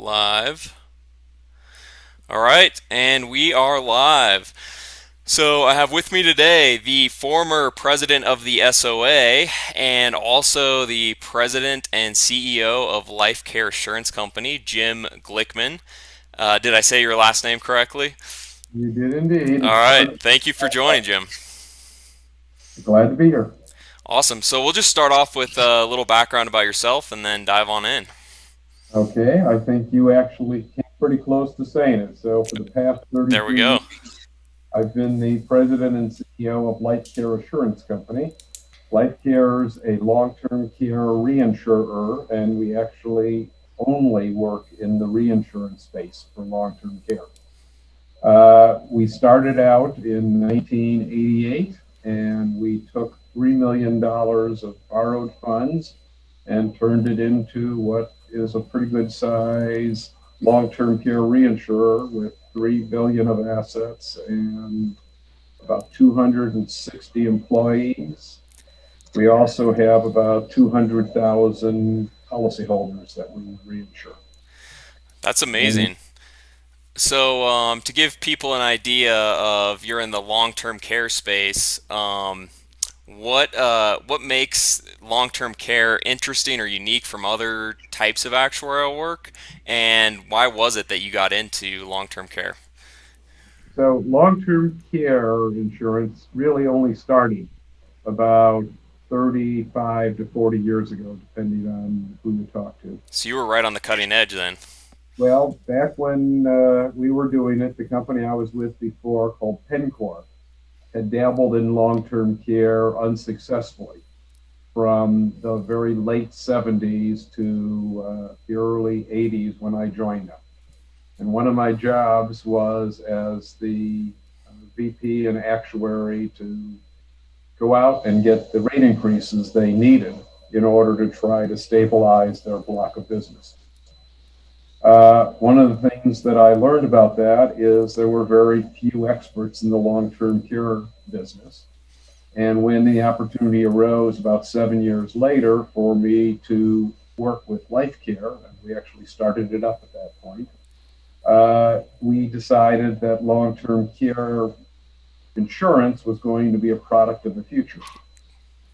Live. All right, and we are live. So I have with me today the former president of the SOA and also the president and CEO of LifeCare Assurance Company, Jim Glickman. Did I say your last name correctly? You did indeed. All It's right, hard. thank you for joining, Jim. Glad to be here. Awesome. So we'll just start off with a little background about yourself and then dive on in. Okay, I think you actually came pretty close to saying it. So for the past There we 33 go. years, I've been the president and CEO of LifeCare Assurance Company. LifeCare is a long-term care reinsurer, and we actually only work in the reinsurance space for long-term care. We started out in 1988, and we took $3 million of borrowed funds and turned it into what is a pretty good size long-term care reinsurer with 3 billion of assets and about 260 employees. We also have about 200,000 policyholders that we reinsure. That's And amazing. So, to give people an idea of you're in the long-term care space, what makes long-term care interesting or unique from other types of actuarial work, and why was it that you got into long-term care? so long-term care insurance really only started about 35 to 40 years ago, depending on who you talk to. So you were right on the cutting edge then. Well, back when we were doing it, the company I was with before, called Pencor, had dabbled in long-term care unsuccessfully from the very late 70s to the early 80s when I joined them. And one of my jobs was as the VP and actuary to go out and get the rate increases they needed in order to try to stabilize their block of business. One of the things that I learned about that is there were very few experts in the long-term care business. And when the opportunity arose about 7 years later for me to work with LifeCare, and we actually started it up at that point, we decided that long-term care insurance was going to be a product of the future.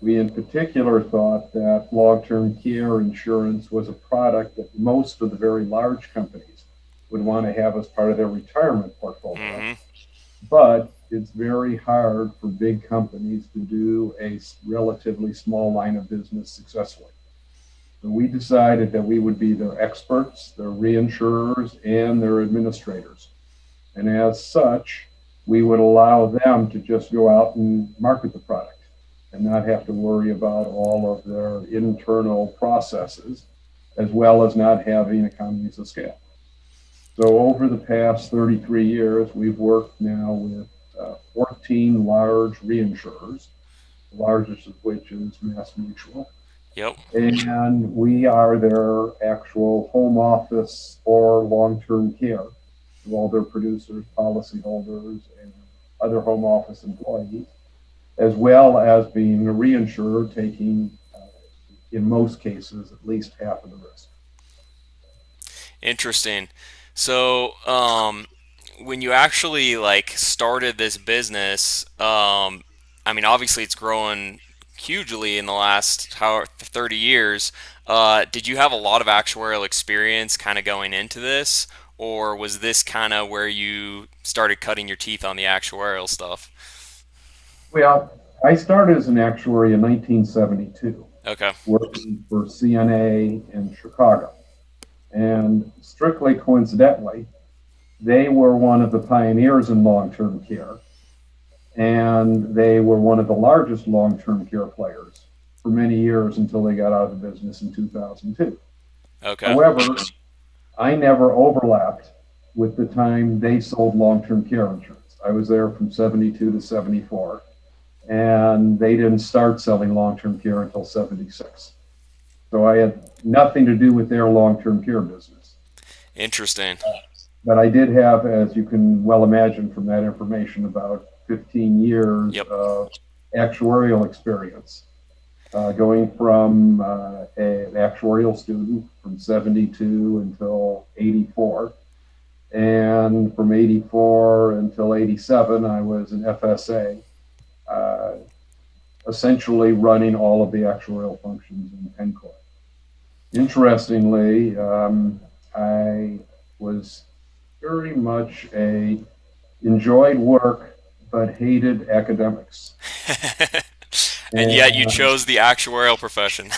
We, in particular, thought that long-term care insurance was a product that most of the very large companies would want to have as part of their retirement portfolio. Hmm. But it's very hard for big companies to do a relatively small line of business successfully. So we decided that we would be their experts, their reinsurers, and their administrators. And as such, we would allow them to just go out and market the product and not have to worry about all of their internal processes, as well as not having economies of scale. So over the past 33 years, we've worked now with 14 large reinsurers, the largest of which is Mass Mutual. Yep. And we are their actual home office for long-term care to all their producers, policyholders, and other home office employees, as well as being a reinsurer taking, in most cases, at least half of the risk. Interesting. So, when you actually like started this business, I mean, obviously it's grown hugely in the last 30 years. Did you have a lot of actuarial experience kind of going into this, or was this kind of where you started cutting your teeth on the actuarial stuff? Well, I started as an actuary in 1972, Okay. working for CNA in Chicago. And strictly coincidentally, they were one of the pioneers in long-term care, and they were one of the largest long-term care players for many years until they got out of the business in 2002. Okay. However, I never overlapped with the time they sold long-term care insurance. I was there from 72 to 74, and they didn't start selling long-term care until 76. So I had nothing to do with their long-term care business. Interesting. But I did have, as you can well imagine from that information, about 15 years Yep. of actuarial experience, going from an actuarial student from 72 until until 84. And from 84 until 87, I was an FSA, uh, essentially running all of the actuarial functions in Pencor. Interestingly, I was very much enjoyed work, but hated academics. And yet you And chose the actuarial profession.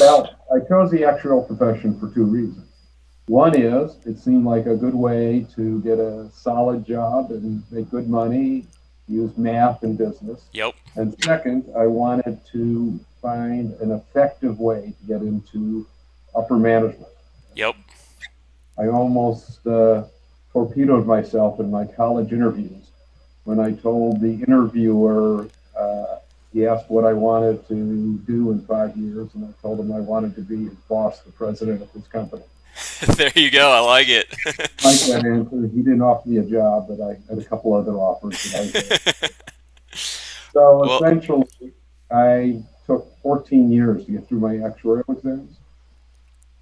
well, I chose the actuarial profession for two reasons. One is it seemed like a good way to get a solid job and make good money, use math and business. Yep. And second, I wanted to find an effective way to get into upper management. Yep. I almost torpedoed myself in my college interviews when I told the interviewer, he asked what I wanted to do in 5 years, and I told him I wanted to be his boss, the president of his company. There you go. I like it. Like that answer, he didn't offer me a job, but I had a couple other offers that I was able. So Well, essentially, I took 14 years to get through my actuarial exams.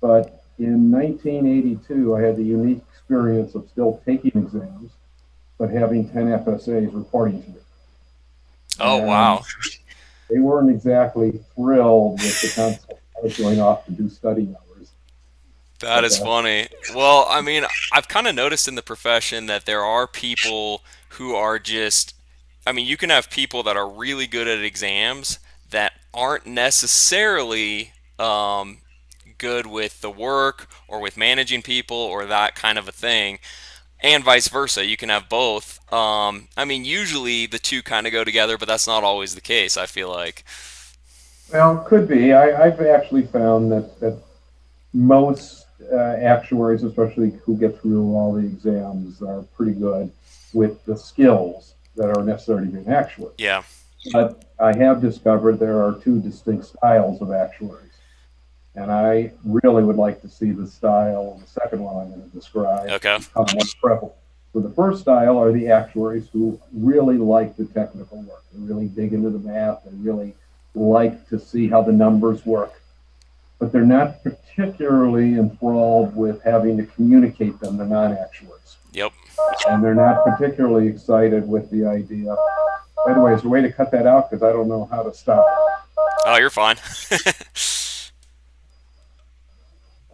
But in 1982, I had the unique experience of still taking exams, but having 10 FSAs reporting to me. oh And wow. they weren't exactly thrilled with the concept I was going off to do study hours. That But is funny. Well, I mean, I've kind of noticed in the profession that there are people who are just, I mean, you can have people that are really good at exams that aren't necessarily good with the work or with managing people or that kind of a thing, and vice versa. You can have both. I mean, usually the two kind of go together, but that's not always the case, I feel like. well, could be. I've actually found that most actuaries, especially who get through all the exams, are pretty good with the skills that are necessary to be an actuary. Yeah. But I have discovered there are two distinct styles of actuaries. And I really would like to see the style of the second one I'm going to describe Okay. become more prevalent. So the first style are the actuaries who really like the technical work. They really dig into the math. They really like to see how the numbers work. But they're not particularly enthralled with having to communicate them to non-actuaries. Yep. And they're not particularly excited with the idea. By the way, is there a way to cut that out? Because I don't know how to stop it. Oh, you're fine.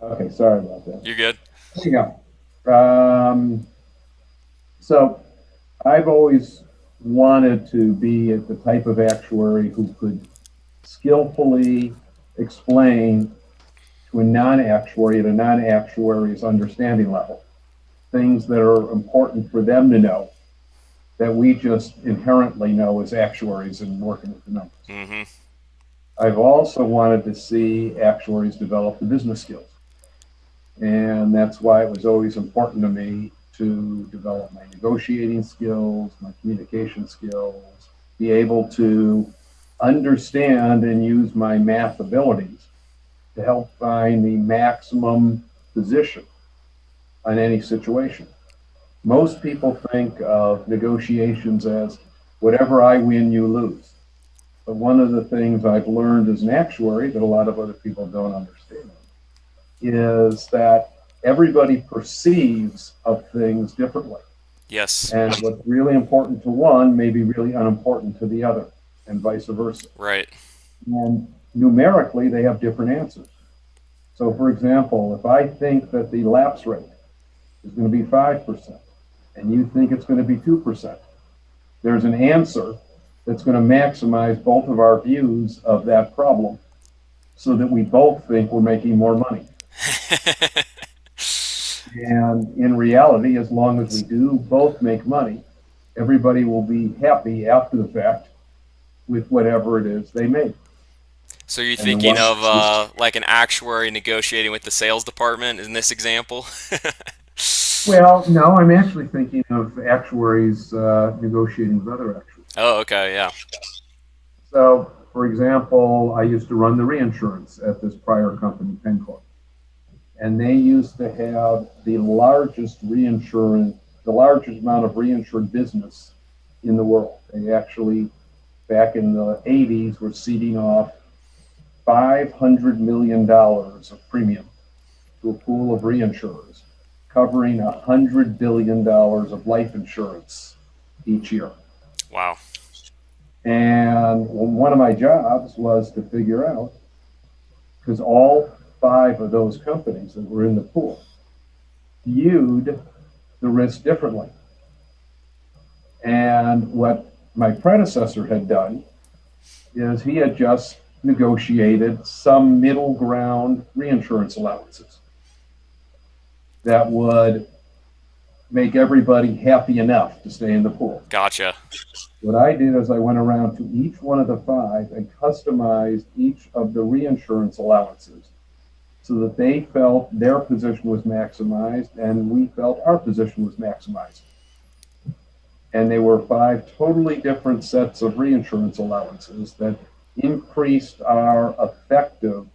Okay, sorry about that. You're good. There you go. So I've always wanted to be the type of actuary who could skillfully explain to a non-actuary at a non-actuary's understanding level things that are important for them to know that we just inherently know as actuaries and working with the numbers. Mm-hmm. I've also wanted to see actuaries develop the business skills. And that's why it was always important to me to develop my negotiating skills, my communication skills, be able to understand and use my math abilities to help find the maximum position on any situation. Most people think of negotiations as whatever I win, you lose. But one of the things I've learned as an actuary that a lot of other people don't understand is that everybody perceives of things differently. Yes. And what's really important to one may be really unimportant to the other, and vice versa. Right. And numerically, they have different answers. So, for example, if I think that the lapse rate is going to be 5%, and you think it's going to be 2%, there's an answer that's going to maximize both of our views of that problem so that we both think we're making more money. And in reality, as long as we do both make money, everybody will be happy after the fact with whatever it is they made. So you're And the thinking one, of like an actuary negotiating with the sales department in this example? well, no, I'm actually thinking of actuaries negotiating with other actuaries. Oh, okay, yeah. So, for example, I used to run the reinsurance at this prior company, Pencor, and they used to have the largest reinsurance, the largest amount of reinsured business in the world. They actually, back in the 80s, were ceding off $500 million of premium to a pool of reinsurers covering $100 billion of life insurance each year. Wow. And one of my jobs was to figure out, because all five of those companies that were in the pool viewed the risk differently. And what my predecessor had done is he had just negotiated some middle ground reinsurance allowances that would make everybody happy enough to stay in the pool. Gotcha. What I did is I went around to each one of the five and customized each of the reinsurance allowances so that they felt their position was maximized and we felt our position was maximized. And they were five totally different sets of reinsurance allowances that increased our effective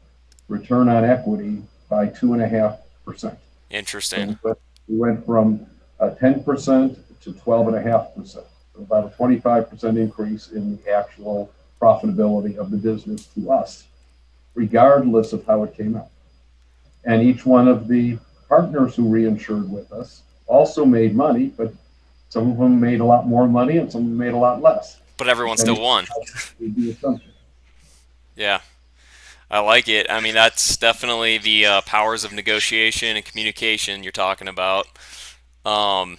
return on equity by 2.5%. Interesting. So we went from 10% to 12.5%, about a 25% increase in the actual profitability of the business to us, regardless of how it came out. And each one of the partners who reinsured with us also made money, but some of them made a lot more money and some of them made a lot less, But everyone still depending won. on the assumption. Yeah. I like it. I mean, that's definitely the powers of negotiation and communication you're talking about. Um,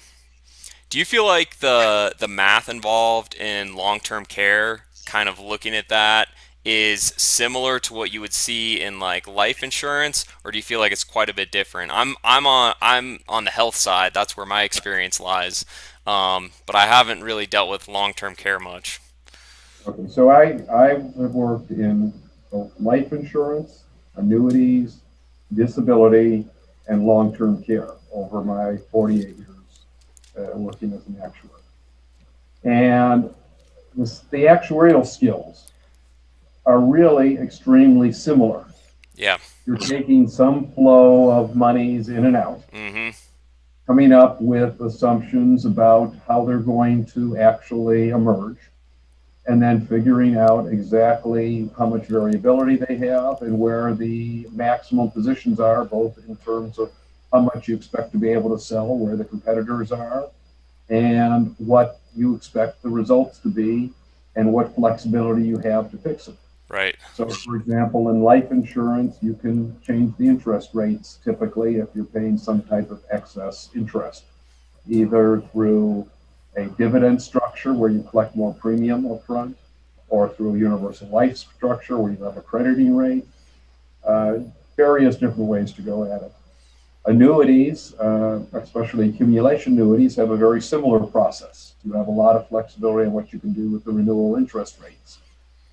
do you feel like the math involved in long-term care, kind of looking at that, is similar to what you would see in like life insurance, or do you feel like it's quite a bit different? I'm on the health side. That's where my experience lies. But I haven't really dealt with long-term care much. Okay, so I have worked in both life insurance, annuities, disability, and long-term care over my 48 years working as an actuary. And the actuarial skills are really extremely similar. Yeah. You're taking some flow of monies in and out, Mm-hmm. coming up with assumptions about how they're going to actually emerge, and then figuring out exactly how much variability they have and where the maximum positions are, both in terms of how much you expect to be able to sell, where the competitors are, and what you expect the results to be, and what flexibility you have to fix it. Right. So, for example, in life insurance, you can change the interest rates typically if you're paying some type of excess interest, either through a dividend structure where you collect more premium upfront, or through a universal life structure where you have a crediting rate. Uh, Various different ways to go at it. Annuities, especially accumulation annuities, have a very similar process. You have a lot of flexibility in what you can do with the renewal interest rates.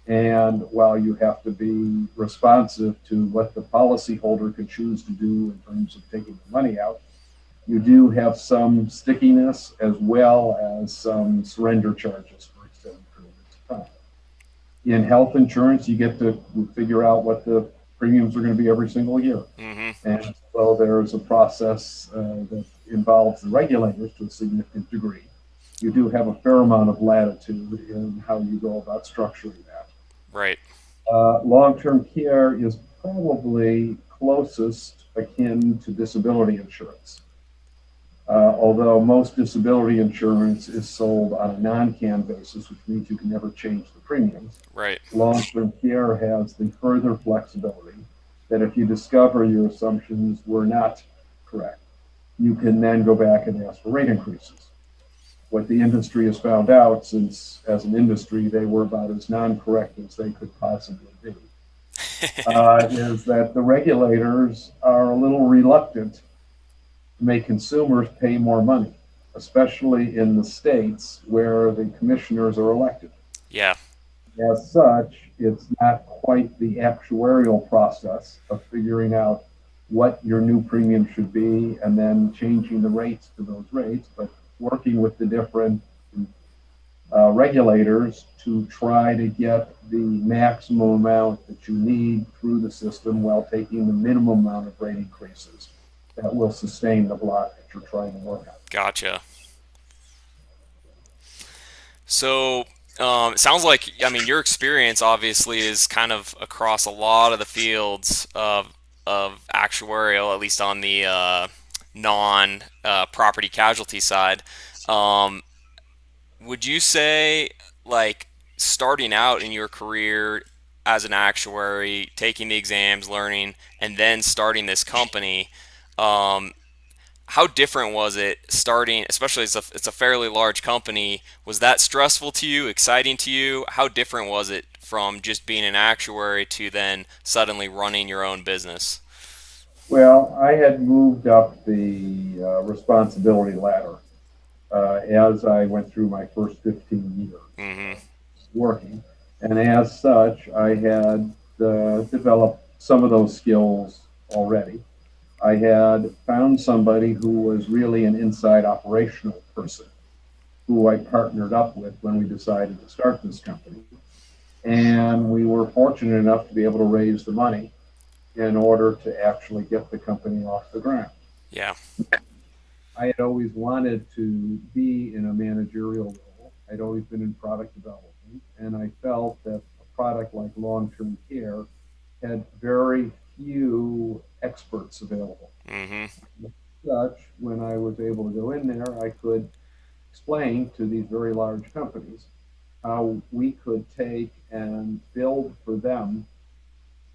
And while you have to be responsive to what the policyholder could choose to do in terms of taking the money out, you do have some stickiness as well as some surrender charges for extended periods of time. In health insurance, you get to figure out what the premiums are going to be every single year. Mm-hmm. And so there's a process that involves the regulators to a significant degree. You do have a fair amount of latitude in how you go about structuring that. Right. Long-term care is probably closest akin to disability insurance. Although most disability insurance is sold on a non-can basis, which means you can never change the premiums. Right. Long-term care has the further flexibility that if you discover your assumptions were not correct, you can then go back and ask for rate increases. What the industry has found out, since as an industry they were about as non-correct as they could possibly be, is that the regulators are a little reluctant to make consumers pay more money, especially in the states where the commissioners are elected. Yeah. As such, it's not quite the actuarial process of figuring out what your new premium should be and then changing the rates to those rates, but working with the different regulators to try to get the maximum amount that you need through the system while taking the minimum amount of rate increases that will sustain the block that you're trying to work on. Gotcha. So, it sounds like, I mean, your experience obviously is kind of across a lot of the fields. of actuarial, at least on the non property casualty side. Um, would you say, like, starting out in your career as an actuary, taking the exams, learning, and then starting this company, um, how different was it starting, especially as it's a fairly large company? Was that stressful to you, exciting to you? How different was it from just being an actuary to then suddenly running your own business? Well, I had moved up the responsibility ladder as I went through my first 15 years Mm-hmm. working. And as such, I had developed some of those skills already. I had found somebody who was really an inside operational person who I partnered up with when we decided to start this company. And we were fortunate enough to be able to raise the money in order to actually get the company off the ground. Yeah. I had always wanted to be in a managerial role. I'd always been in product development, and I felt that a product like long term care had very few experts available. Mm-hmm. As such, when I was able to go in there, I could explain to these very large companies how we could take and build for them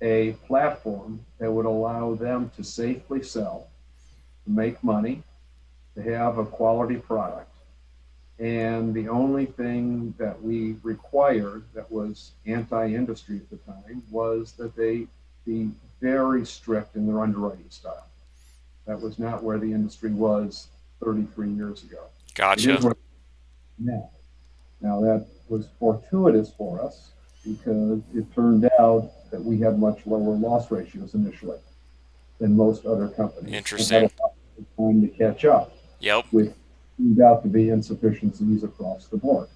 a platform that would allow them to safely sell, to make money, to have a quality product. And the only thing that we required that was anti industry at the time was that they be very strict in their underwriting style. That was not where the industry was 33 years ago. It Gotcha. is where now. Now, that was fortuitous for us because it turned out that we had much lower loss ratios initially than most other companies and had Interesting. a lot of time to catch up, Yep. which turned out to be insufficiencies across the board.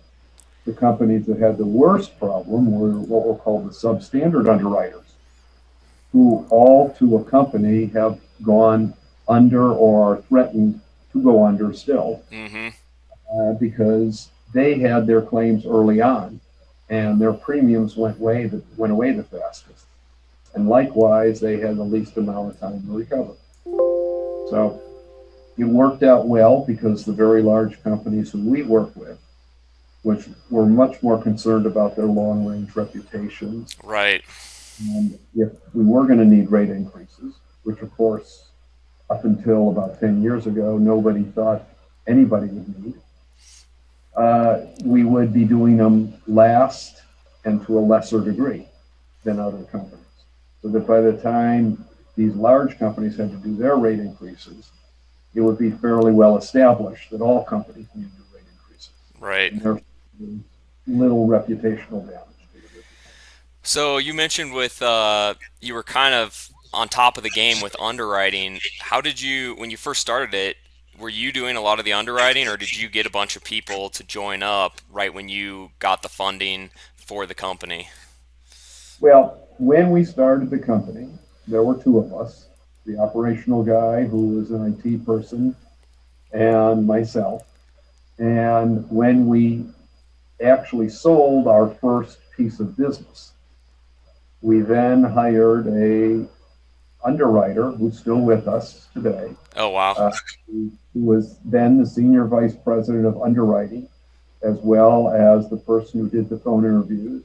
The companies that had the worst problem were what were called the substandard underwriters, who all to a company have gone under or are threatened to go under still Mm-hmm. because they had their claims early on and their premiums went away the fastest. And likewise, they had the least amount of time to recover. So it worked out well because the very large companies who we work with, which were much more concerned about their long range reputations, Right. and if we were going to need rate increases, which of course, up until about 10 years ago, nobody thought anybody would need, we would be doing them last and to a lesser degree than other companies. So that by the time these large companies had to do their rate increases, it would be fairly well established that all companies need to do rate increases. Right. And there's little reputational damage to it. So you mentioned with you were kind of on top of the game with underwriting. How did you, when you first started it, were you doing a lot of the underwriting, or did you get a bunch of people to join up right when you got the funding for the company? Well, when we started the company, there were two of us, the operational guy who was an IT person and myself. And when we actually sold our first piece of business, we then hired a underwriter who's still with us today, Oh wow. who was then the senior vice president of underwriting, as well as the person who did the phone interviews,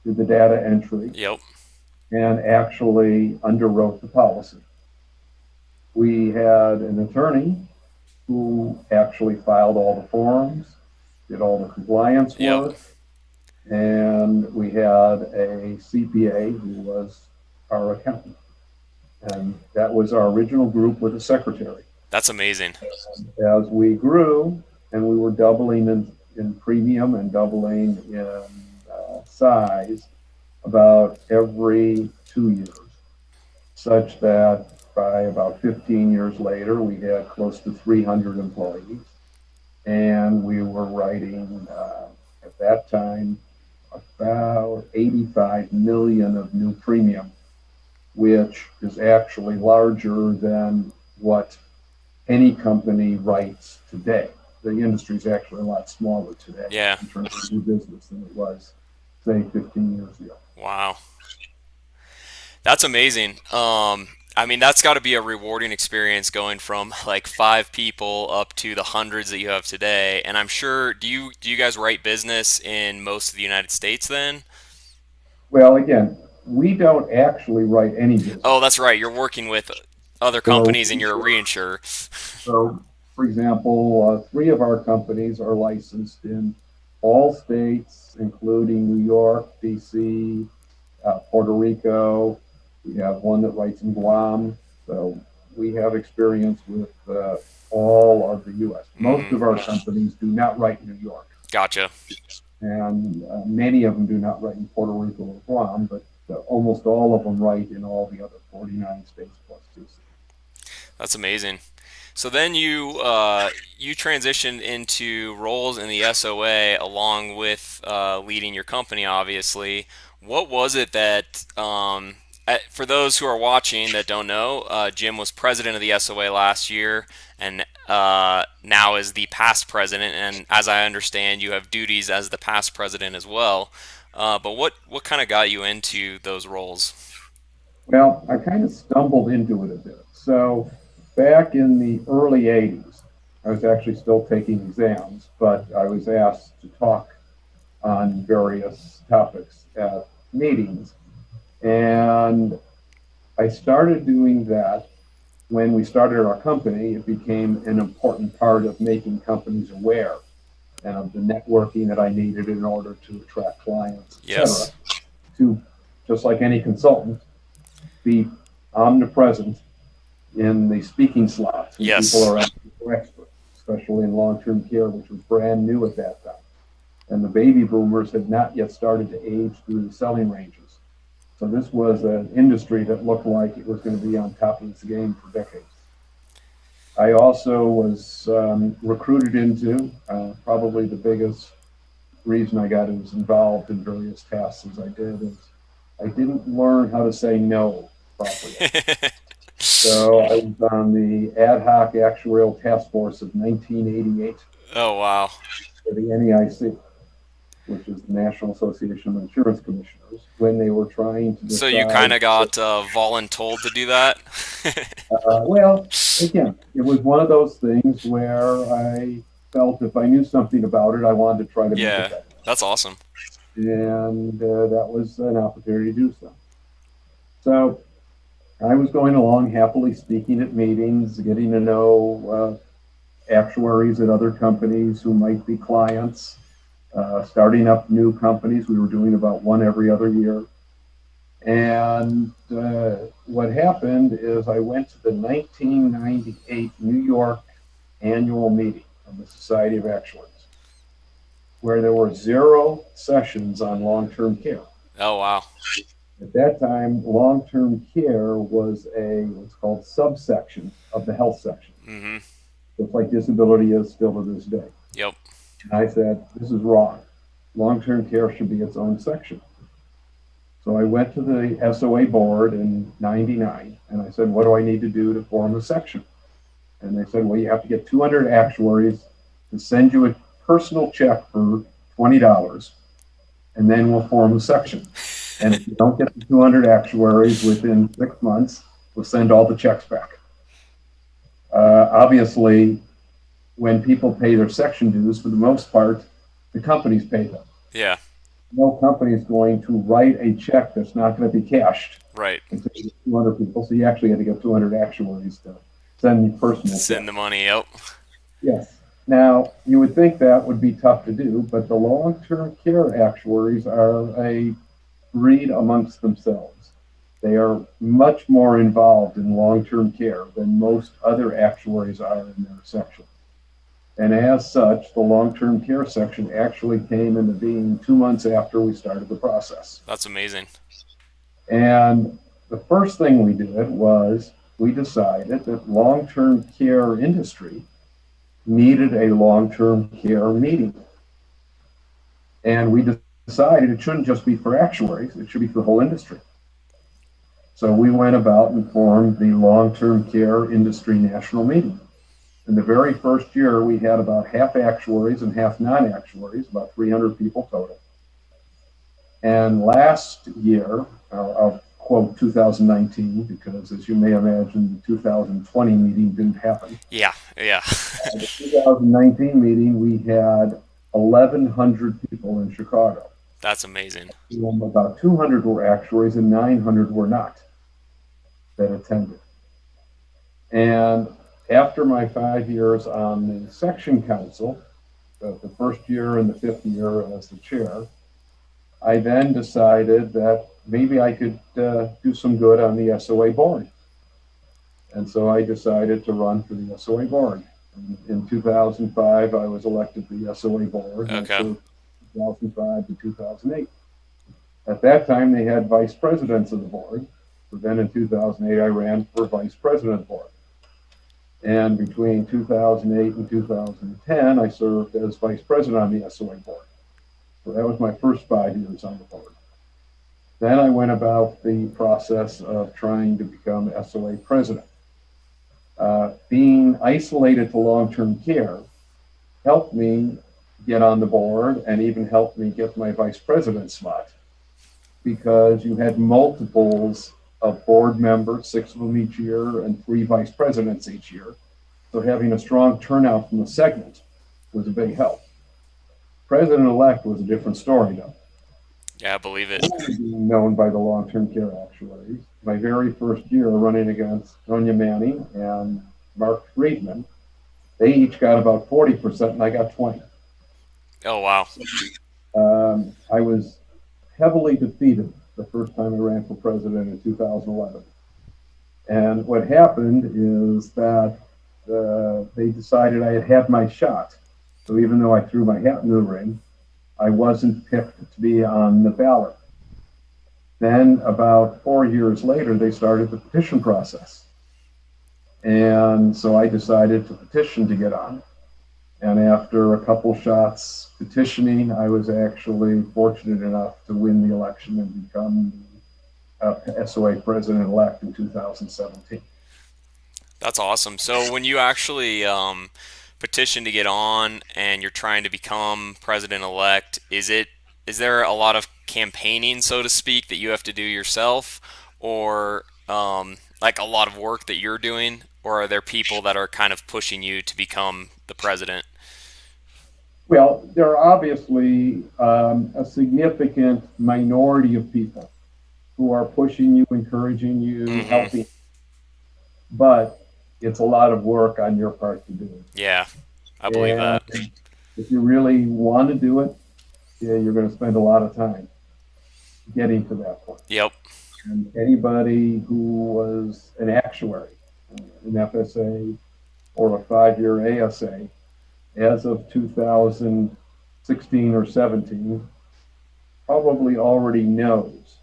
did the data entry, Yep. and actually underwrote the policy. We had an attorney who actually filed all the forms, did all the compliance Yep. work, and we had a CPA who was our accountant. And that was our original group with a secretary. That's amazing. As we grew and we were doubling in premium and doubling in size about every 2 years, such that by about 15 years later, we had close to 300 employees. And we were writing at that time about 85 million of new premium, which is actually larger than what any company writes today. The industry is actually a lot smaller today Yeah. in terms of new business than it was, say, 15 years ago. Wow. That's amazing. I mean, that's got to be a rewarding experience going from like five people up to the hundreds that you have today. And I'm sure, do you guys write business in most of the United States then? Well, again, we don't actually write any Oh, business. that's right. You're working with other So, companies and you're a reinsurer. so for example, three of our companies are licensed in all states, including New York, DC, Puerto Rico. We have one that writes in Guam. So we have experience with all of the U.S. Most Hmm. of our companies do not write in New York, Gotcha. and many of them do not write in Puerto Rico or Guam, but almost all of them write in all the other 49 states plus two. That's amazing. So then you transitioned into roles in the SOA along with leading your company, obviously. What was it that, for those who are watching that don't know, Jim was president of the SOA last year, and now is the past president. And as I understand, you have duties as the past president as well. But what kind of got you into those roles? Well, I kind of stumbled into it a bit. So back in the early 80s, I was actually still taking exams, but I was asked to talk on various topics at meetings. And I started doing that when we started our company. It became an important part of making companies aware and of the networking that I needed in order to attract clients, et cetera, Yes. to just like any consultant, be omnipresent in the speaking slots when people Yes. are asking for experts, especially in long-term care, which was brand new at that time. And the baby boomers had not yet started to age through the selling ranges. So this was an industry that looked like it was going to be on top of its game for decades. I also was recruited into probably the biggest reason I got as involved in various tasks as I did is I didn't learn how to say no properly. So I was on the ad hoc actuarial task force of 1988 Oh, wow. for the NEIC, which is the National Association of Insurance Commissioners, when they were trying to So you kind decide. of got voluntold to do that? Well, again, it was one of those things where I felt if I knew something about it, I wanted to try to make it Yeah, better. that's awesome. And that was an opportunity to do so. So I was going along happily speaking at meetings, getting to know actuaries at other companies who might be clients, starting up new companies. We were doing about one every other year. And what happened is I went to the 1998 New York annual meeting of the Society of Actuaries, where there were zero sessions on long term care. Oh, wow. At that time, long term care was a what's called subsection of the health section, Mm-hmm. just like disability is still to this day. Yep. And I said, this is wrong. Long term care should be its own section. So I went to the SOA board in 99 and I said, what do I need to do to form a section? And they said, well, you have to get 200 actuaries to send you a personal check for $20, and then we'll form a section. And if you don't get the 200 actuaries within 6 months, we'll send all the checks back. Obviously, when people pay their section dues, for the most part, the companies pay them. Yeah. No company is going to write a check that's not going to be cashed Right. until you get 200 people. So you actually had to get 200 actuaries to send me personal Send the checks. money. Yep. Yes. Now, you would think that would be tough to do, but the long term care actuaries are a breed amongst themselves. They are much more involved in long term care than most other actuaries are in their section. And as such, the long term care section actually came into being 2 months after we started the process. That's amazing. And the first thing we did was we decided that long term care industry needed a long term care meeting. And we decided it shouldn't just be for actuaries, it should be for the whole industry. So we went about and formed the long term care industry national meeting. In the very first year, we had about half actuaries and half non actuaries, about 300 people total. And last year, of quote 2019 because, as you may imagine, the 2020 meeting didn't happen. Yeah, yeah. The 2019 meeting, we had 1,100 people in Chicago. That's amazing. About 200 were actuaries and 900 were not that attended. And after my 5 years on the section council, the first year and the fifth year as the chair, I then decided that maybe I could do some good on the SOA board. And so I decided to run for the SOA board. In 2005, I was elected to the SOA board, and I Okay. served 2005 to 2008. At that time, they had vice presidents of the board. So then in 2008, I ran for vice president board. And between 2008 and 2010, I served as vice president on the SOA board. So that was my first 5 years on the board. Then I went about the process of trying to become SOA president. Being isolated to long-term care helped me get on the board and even helped me get my vice president slot because you had multiples of board members, 6 of them each year, and 3 vice presidents each year. So having a strong turnout from the segment was a big help. President-elect was a different story, though. Yeah, I believe it. Being known by the long-term care actuaries. My very first year running against Tonya Manning and Mark Friedman, they each got about 40% and I got 20. Oh, wow. I was heavily defeated the first time I ran for president in 2011. And what happened is that they decided I had had my shot. So even though I threw my hat in the ring, I wasn't picked to be on the ballot. Then about 4 years later, they started the petition process. And so I decided to petition to get on. And after a couple shots petitioning, I was actually fortunate enough to win the election and become SOA president-elect in 2017. That's awesome. So when you actually petition to get on and you're trying to become president-elect, is there a lot of campaigning, so to speak, that you have to do yourself, or like a lot of work that you're doing, or are there people that are kind of pushing you to become the president? Well, there are obviously a significant minority of people who are pushing you, encouraging you, Hmm. helping, but it's a lot of work on your part to do Yeah, I it. believe that. And if you really want to do it, yeah, you're going to spend a lot of time getting to that point. Yep. And anybody who was an actuary, an FSA, or a 5-year ASA, as of 2016 or 17, probably already knows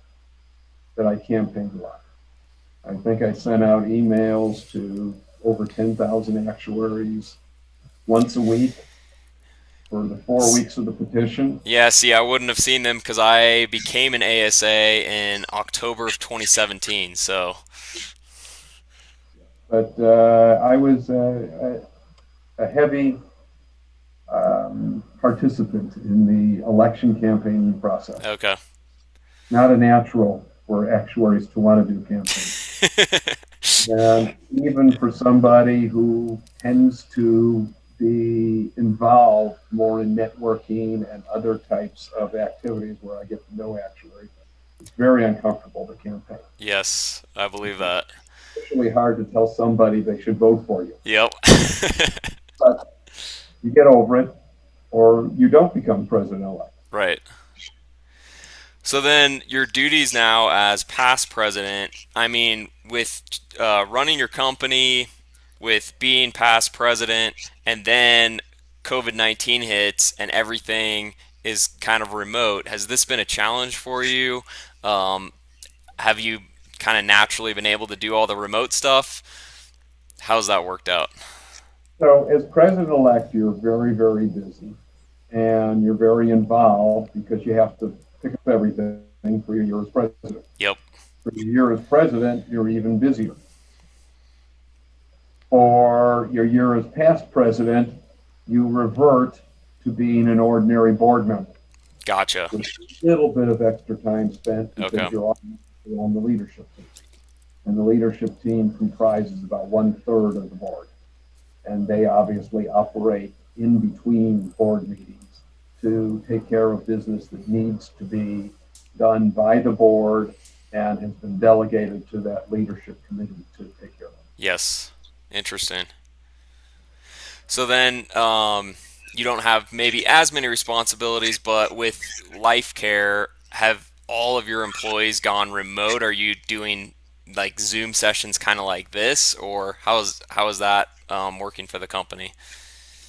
that I campaigned a lot. I think I sent out emails to over 10,000 actuaries once a week for the 4 weeks of the petition. Yeah, see, I wouldn't have seen them because I became an ASA in October of 2017. So, But I was a heavy participant in the election campaigning process. okay. Not a natural for actuaries to want to do campaigning. And even for somebody who tends to be involved more in networking and other types of activities where I get to know actuaries, it's very uncomfortable to campaign. Yes, I believe that. It's really hard to tell somebody they should vote for you. Yep. But you get over it, or you don't become president-elect. Right. So then your duties now as past president, I mean, with running your company, with being past president, and then COVID-19 hits and everything is kind of remote, has this been a challenge for you? Um, have you kind of naturally been able to do all the remote stuff? How's that worked out? So, as president-elect, you're very, very busy, and you're very involved because you have to pick up everything for your year as president. Yep. For your year as president, you're even busier. For your year as past president, you revert to being an ordinary board member Gotcha. with a little bit of extra time spent Okay. because you're on on the leadership team. And the leadership team comprises about one-third of the board. And they obviously operate in between board meetings to take care of business that needs to be done by the board and has been delegated to that leadership committee to take care of. Yes. Interesting. So then, you don't have maybe as many responsibilities, but with LifeCare, have all of your employees gone remote? Are you doing like Zoom sessions kind of like this, or how is that working for the company?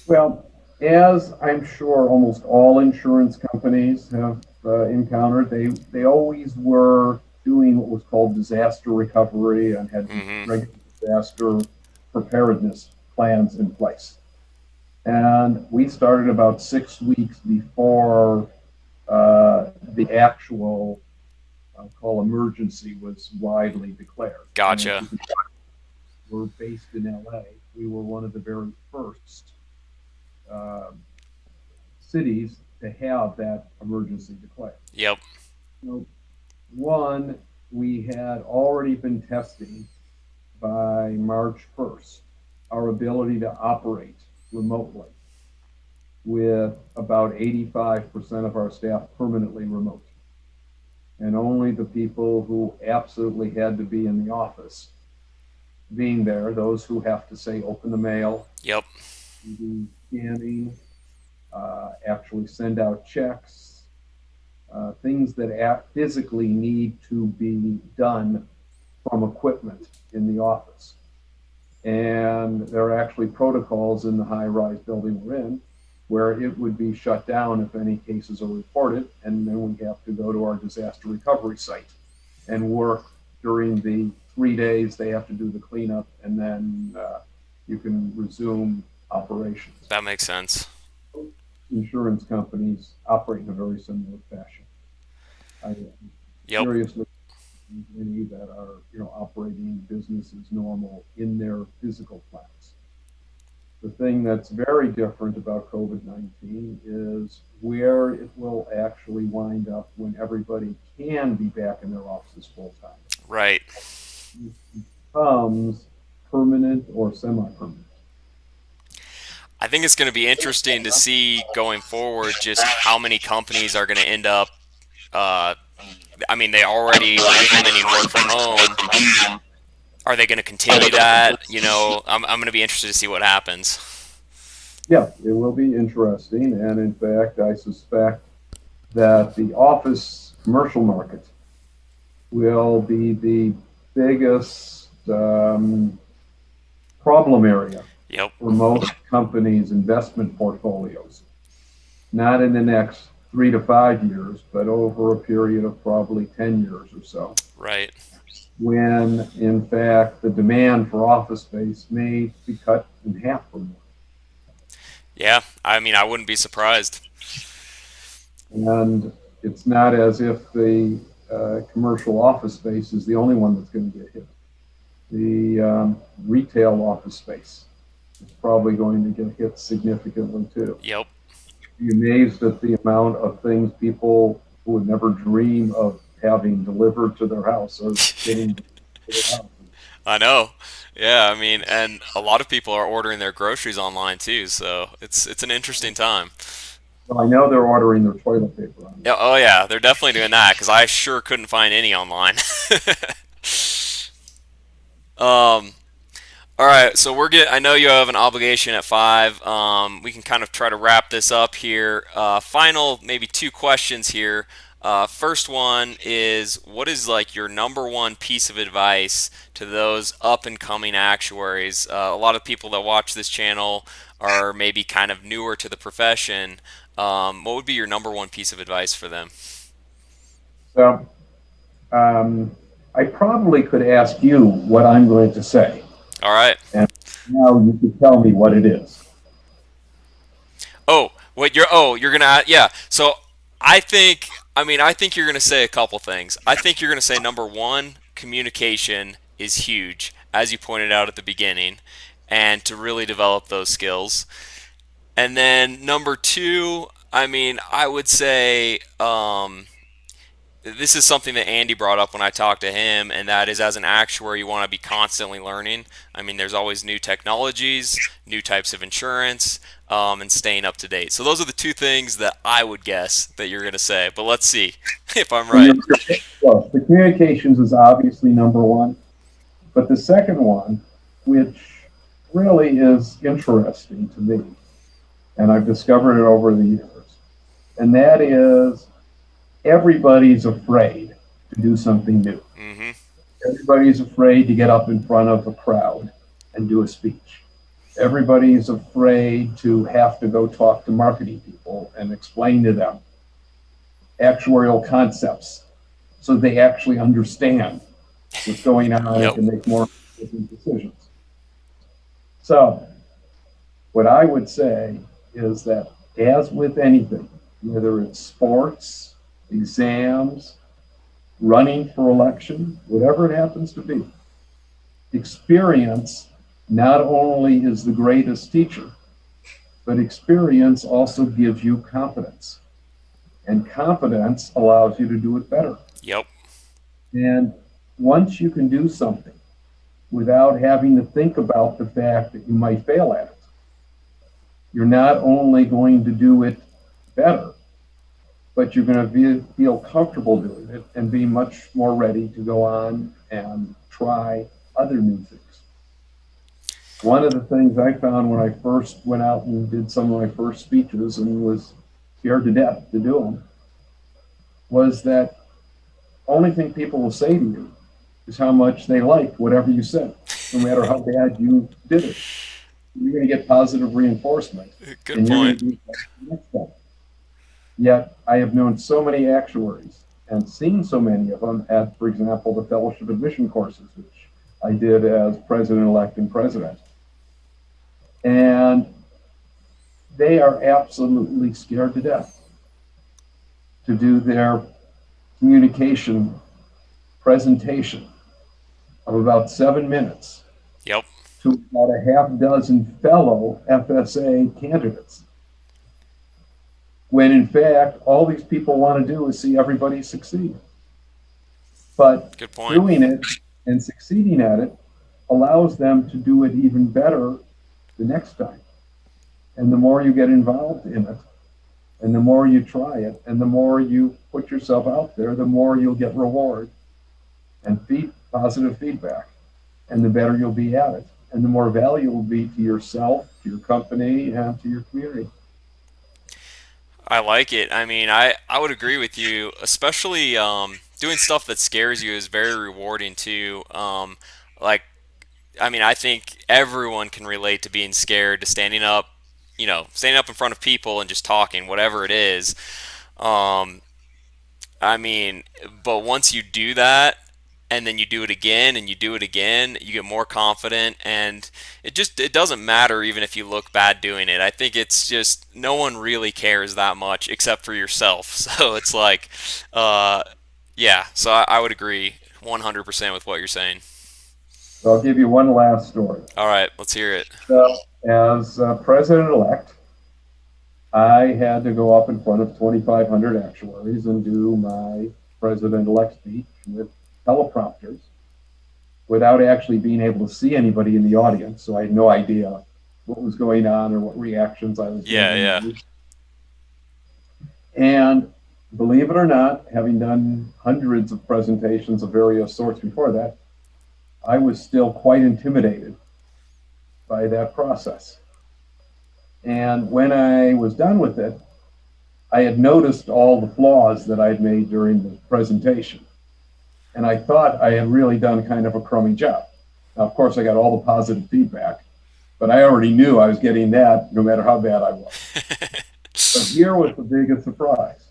Well, as I'm sure almost all insurance companies have encountered, they always were doing what was called disaster recovery and had Mm-hmm. regular disaster preparedness plans in place. And we started about 6 weeks before the actual, I'll call emergency, was widely declared. And as Gotcha. you can, we're based in LA. We were one of the very first uh, cities to have that emergency declared. Yep. So, one, we had already been testing by March 1st our ability to operate remotely with about 85% of our staff permanently remote. And only the people who absolutely had to be in the office being there, those who have to say open the mail, Yep. do scanning, actually send out checks, things that physically need to be done from equipment in the office. And there are actually protocols in the high rise building we're in where it would be shut down if any cases are reported. And then we have to go to our disaster recovery site and work during the 3 days they have to do the cleanup. And then you can resume operations. That makes sense. Insurance companies operate in a very similar fashion. I Yep. seriously many that are operating business as normal in their physical plants. The thing that's very different about COVID-19 is where it will actually wind up when everybody can be back in their offices full time. Right. It becomes permanent or semi-permanent. I think it's going to be interesting to see going forward just how many companies are going to end up. Uh, I mean, they already are implementing work from home. Are they going to continue that? I'm going to be interested to see what happens. Yeah, it will be interesting. And in fact, I suspect that the office commercial market will be the biggest problem area Yep. for most companies' investment portfolios. Not in the next 3 to 5 years, but over a period of probably 10 years or so, Right. when in fact the demand for office space may be cut in half or more. Yeah. I mean, I wouldn't be surprised. And it's not as if the commercial office space is the only one that's going to get hit. The retail office space is probably going to get hit significantly too. Yep. Be amazed at the amount of things people who would never dream of having delivered to their house are getting to their house. I know. Yeah, I mean, and a lot of people are ordering their groceries online too, so it's an interesting time. Well, I know they're ordering their toilet paper Yeah, online. oh yeah, they're definitely doing that because I sure couldn't find any online. um, all right, so I know you have an obligation at 5. We can kind of try to wrap this up here. Final, maybe 2 questions here. First one is, what is like your number one piece of advice to those up and coming actuaries? A lot of people that watch this channel are maybe kind of newer to the profession. What would be your number one piece of advice for them? So um, I probably could ask you what I'm going to say, All right. and now you could tell me what it is. You're gonna yeah. So I think you're gonna say a couple things. I think you're gonna say number one, communication is huge, as you pointed out at the beginning, and to really develop those skills. And then number two, I mean, I would say this is something that Andy brought up when I talked to him, and that is as an actuary, you want to be constantly learning. I mean, there's always new technologies, new types of insurance, and staying up to date. So those are the two things that I would guess that you're going to say. But let's see if I'm And right. well, the communications is obviously number one, but the second one, which really is interesting to me, and I've discovered it over the years, and that is everybody's afraid to do something new. Mm-hmm. Everybody's afraid to get up in front of a crowd and do a speech. Everybody's afraid to have to go talk to marketing people and explain to them actuarial concepts so they actually understand what's going on and Yep. can make more decisions. So, what I would say is that, as with anything, whether it's sports, exams, running for election, whatever it happens to be, experience not only is the greatest teacher, but experience also gives you confidence. And confidence allows you to do it better. Yep. And once you can do something without having to think about the fact that you might fail at it, you're not only going to do it better, but you're going to feel comfortable doing it and be much more ready to go on and try other new things. One of the things I found when I first went out and did some of my first speeches and was scared to death to do them was that only thing people will say to you is how much they liked whatever you said, no matter how bad you did it. You're going to get positive reinforcement, Good and you're going point. to do the next time. Yet I have known so many actuaries and seen so many of them at, for example, the fellowship admission courses, which I did as president-elect and president. And they are absolutely scared to death to do their communication presentation of about 7 minutes Yep. to about a half dozen fellow FSA candidates, when in fact, all these people want to do is see everybody succeed. But Good point. doing it and succeeding at it allows them to do it even better the next time. And the more you get involved in it, and the more you try it, and the more you put yourself out there, the more you'll get reward and positive feedback, and the better you'll be at it, and the more value will be to yourself, to your company, and to your community. I like it. I mean, I would agree with you, especially doing stuff that scares you is very rewarding too. Like, I mean, I think everyone can relate to being scared, to standing up, standing up in front of people and just talking, whatever it is. Um, I mean, but once you do that, and then you do it again and you do it again, you get more confident, and it doesn't matter even if you look bad doing it. I think it's just no one really cares that much except for yourself. So it's like, uh, yeah. So I would agree 100% with what you're saying. So I'll give you one last story. All right, let's hear it. So, as president elect, I had to go up in front of 2,500 actuaries and do my president elect speech with teleprompters without actually being able to see anybody in the audience. So I had no idea what was going on or what reactions I was Yeah, yeah. getting. And believe it or not, having done hundreds of presentations of various sorts before that, I was still quite intimidated by that process. And when I was done with it, I had noticed all the flaws that I'd made during the presentation. And I thought I had really done kind of a crummy job. Now, of course, I got all the positive feedback, but I already knew I was getting that no matter how bad I was. But here was the biggest surprise.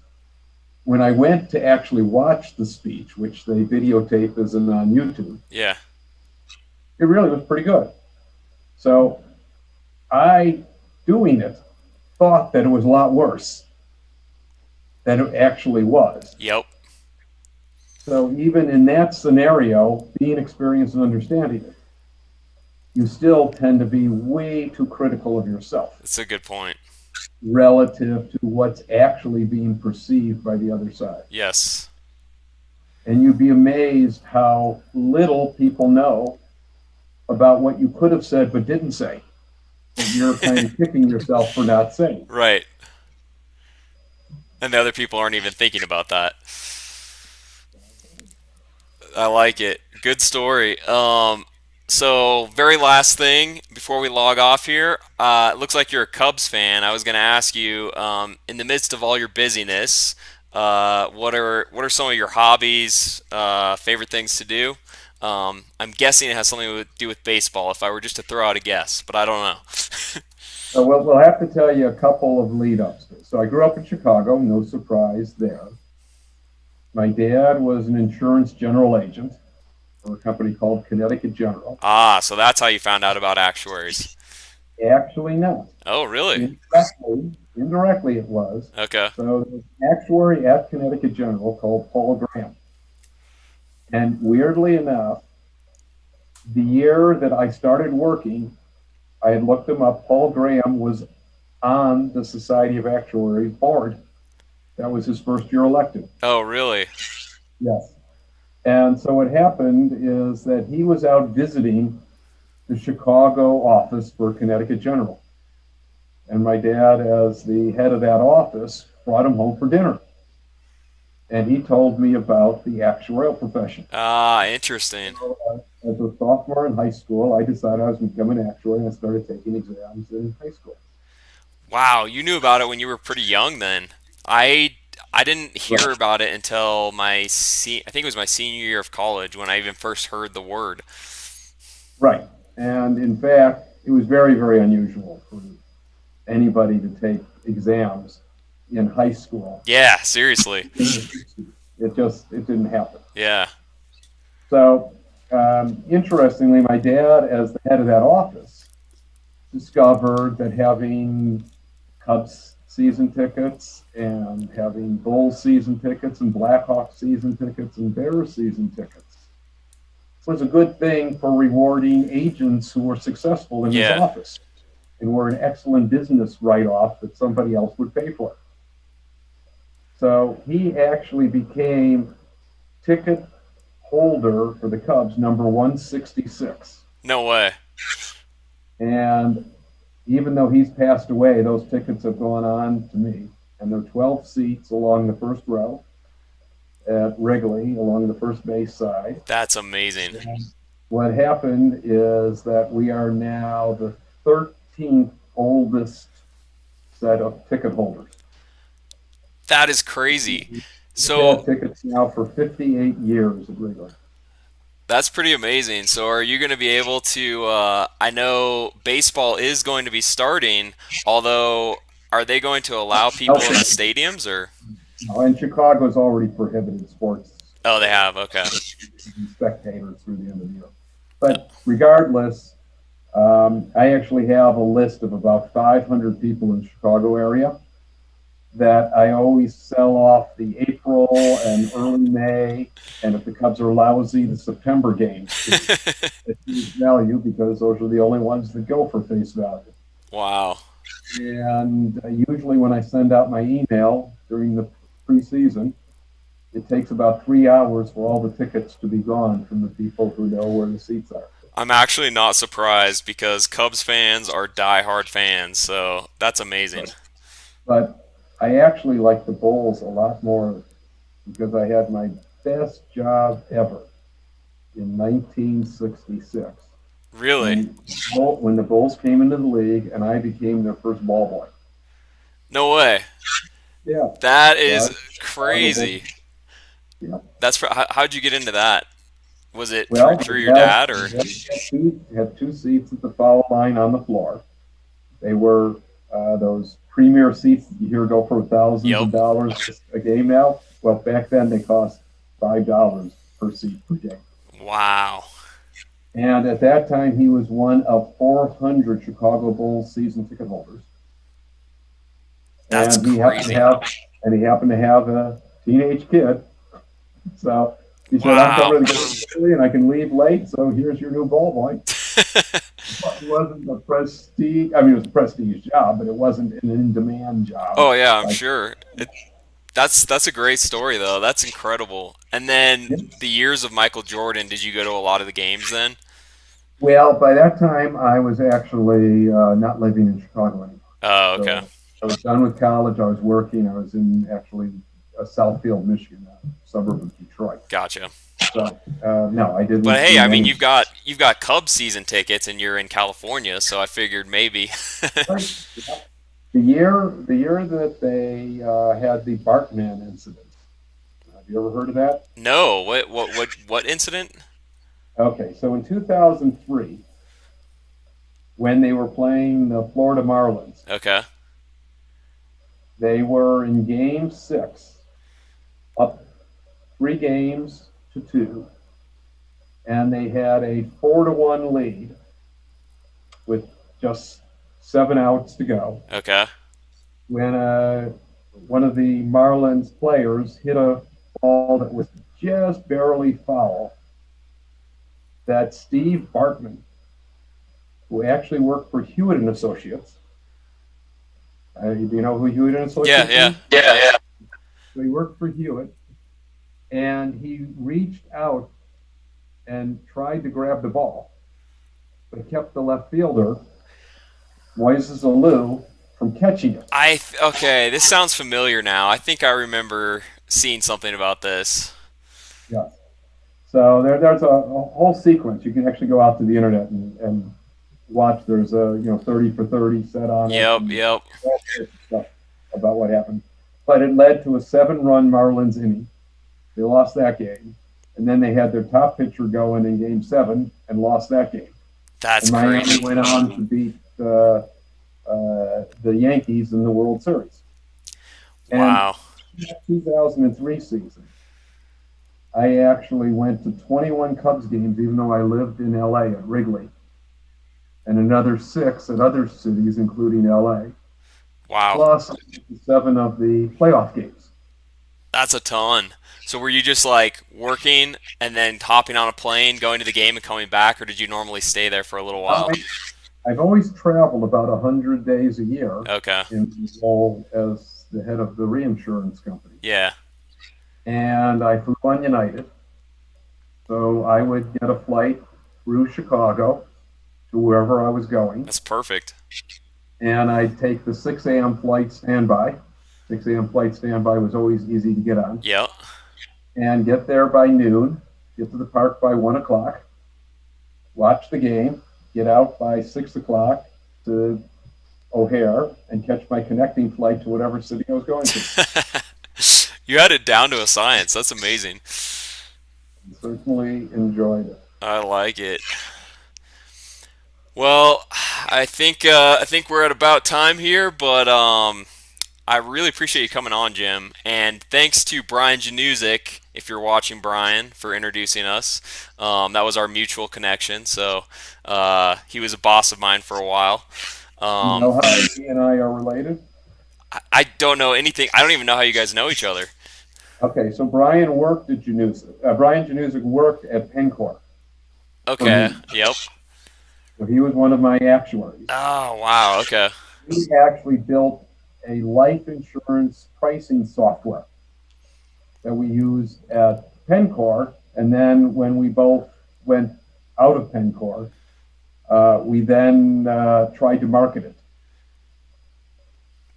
When I went to actually watch the speech, which they videotape as on YouTube, Yeah. it really was pretty good. So I, doing it, thought that it was a lot worse than it actually was. Yep. So even in that scenario, being experienced and understanding it, you still tend to be way too critical of yourself That's a good point. relative to what's actually being perceived by the other side. Yes. And you'd be amazed how little people know about what you could have said but didn't say, that you're kind of kicking yourself for not saying. Right. And the other people aren't even thinking about that. I like it. Good story. So very last thing before we log off here, it looks like you're a Cubs fan. I was going to ask you, in the midst of all your busyness, what are some of your hobbies, favorite things to do? I'm guessing it has something to do with baseball. If I were just to throw out a guess, but I don't know. We'll have to tell you a couple of lead ups. So I grew up in Chicago, no surprise there. My dad was an insurance general agent for a company called Connecticut General. Ah, so that's how you found out about actuaries. Actually, not. Oh, really? Indirectly it was. Okay. So there's an actuary at Connecticut General called Paul Graham. And weirdly enough, the year that I started working, I had looked him up. Paul Graham was on the Society of Actuaries board. That was his first year elected. Oh, really? Yes. And so what happened is that he was out visiting the Chicago office for Connecticut General. And my dad, as the head of that office, brought him home for dinner. And he told me about the actuarial profession. Ah, interesting. So, as a sophomore in high school, I decided I was going to become an actuary, and I started taking exams in high school. Wow, you knew about it when you were pretty young then. I didn't hear Right. about it until I think it was my senior year of college when I even first heard the word. Right. And in fact, it was very, very unusual for anybody to take exams in high school. Yeah, seriously. It didn't happen. Yeah. So, interestingly, my dad, as the head of that office, discovered that having Cubs season tickets and having Bulls season tickets and Blackhawks season tickets and Bears season tickets was a good thing for rewarding agents who were successful in his Yeah. office and were an excellent business write-off that somebody else would pay for. So he actually became ticket holder for the Cubs, number 166. No way. And even though he's passed away, those tickets have gone on to me. And there are 12 seats along the first row at Wrigley, along the first base side. That's amazing. And what happened is that we are now the 13th oldest set of ticket holders. That is crazy. We've So had tickets now for 58 years at Wrigley. that's pretty amazing. So are you going to be able to I know baseball is going to be starting, although are they going to allow people in the Okay. stadiums or And Chicago's already prohibited sports Oh, they have. Okay. spectators through the end of the year. But regardless, I actually have a list of about 500 people in the Chicago area that I always sell off the April and early May, and if the Cubs are lousy, the September games. It's huge value because those are the only ones that go for face value. Wow. And usually when I send out my email during the preseason, it takes about 3 hours for all the tickets to be gone from the people who know where the seats are. I'm actually not surprised because Cubs fans are diehard fans, so that's amazing. But, but I actually like the Bulls a lot more because I had my best job ever in 1966 Really? when when the Bulls came into the league and I became their first ball boy. No way. Yeah, That so I is was Chicago Bulls. crazy. Yeah. How'd you get into that? Was it through Well, through your dad or? had two seats at the foul line on the floor. They were those premier seats that you hear go for thousands Yep. of dollars a game now. Well, back then they cost $5 per seat per game. Wow. And at that time, he was one of 400 Chicago Bulls season ticket holders. That's And he happened to crazy. have, a teenage kid. So he said, "I'm Wow. coming to the game and I can leave late. So here's your new ball boy." It wasn't a prestige. I mean, it was a prestige job, but it wasn't an in-demand job. Oh yeah, I'm Like, sure. That's a great story though. That's incredible. And then the years of Michael Jordan, did you go to a lot of the games then? Well, by that time, I was actually not living in Chicago anymore. Oh, okay. So I was done with college. I was working. I was in actually Southfield, Michigan, a suburb of Detroit. Gotcha. So no, I But didn't hey, I do mean any. you've got Cubs season tickets and you're in California, so I figured maybe. Right. Yeah. The year that they had the Bartman incident. Have you ever heard of that? No, what incident? Okay, so in 2003, when they were playing the Florida Marlins, Okay. they were in Game Six, up 3 games to 2, and they had a 4-1 lead with just 7 outs to go. Okay. When one of the Marlins players hit a ball that was just barely foul, that Steve Bartman, who actually worked for Hewitt and Associates, do you know who Hewitt and Yeah, Associates yeah, is? yeah. So he worked for Hewitt, and he reached out and tried to grab the ball, but kept the left fielder, Moises Alou, from catching it. Okay, this sounds familiar now. I think I remember seeing something about this. Yes. So there's a whole sequence. You can actually go out to the internet and watch. There's a 30 for 30 set on it Yep, and yep. all sorts of stuff about what happened. But it led to a 7-run Marlins inning. They lost that game, and then they had their top pitcher going in Game 7 and lost that game. That's And Miami crazy. went on to beat the Yankees in the World Series. And Wow. that 2003 season, I actually went to 21 Cubs games, even though I lived in LA at Wrigley, and another 6 at other cities, including LA, Wow. plus 7 of the playoff games. That's a ton. So were you just like working and then hopping on a plane, going to the game and coming back, or did you normally stay there for a little while? I've always traveled about 100 days a year Okay. in the role as the head of the reinsurance company. Yeah. And I flew on United. So I would get a flight through Chicago to wherever I was going, That's perfect. and I'd take the 6 a.m. flight standby. 6 a.m. flight standby was always easy to get on, Yep. and get there by noon, get to the park by 1 o'clock, watch the game, get out by 6 o'clock to O'Hare, and catch my connecting flight to whatever city I was going to. You had it down to a science. That's amazing. I certainly enjoyed it. I like it. Well, I think we're at about time here, but I really appreciate you coming on, Jim, and thanks to Brian Januzik, if you're watching, Brian, for introducing us. That was our mutual connection, so he was a boss of mine for a while. You Um, know how he and I are related? I don't know anything. I don't even know how you guys know each other. Okay, so Brian worked at Januzic. Brian Januzic worked at Pencor for Okay. me. Yep. So he was one of my actuaries. Oh wow. Okay. He actually built a life insurance pricing software that we used at Pencor. And then when we both went out of Pencor, we then tried to market it.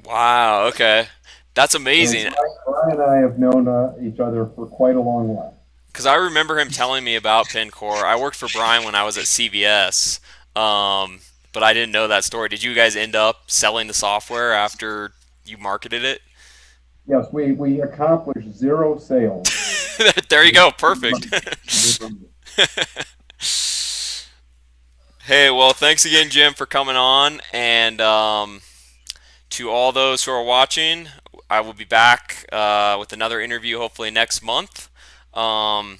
Wow. Okay. That's So amazing. Brian and I have known each other for quite a long while. Because I remember him telling me about Pincore. I worked for Brian when I was at CVS, but I didn't know that story. Did you guys end up selling the software after you marketed it? Yes, we accomplished zero sales. There you go. Perfect. Hey, well, thanks again, Jim, for coming on. And to all those who are watching, I will be back with another interview hopefully next month. Um,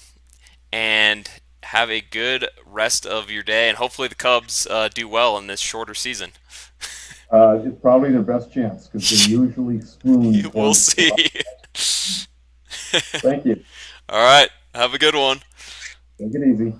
and have a good rest of your day. And hopefully the Cubs do well in this shorter season. It's probably their best chance because they usually swoon We'll towards the see. bottom. Thank you. All right. Have a good one. Take it easy.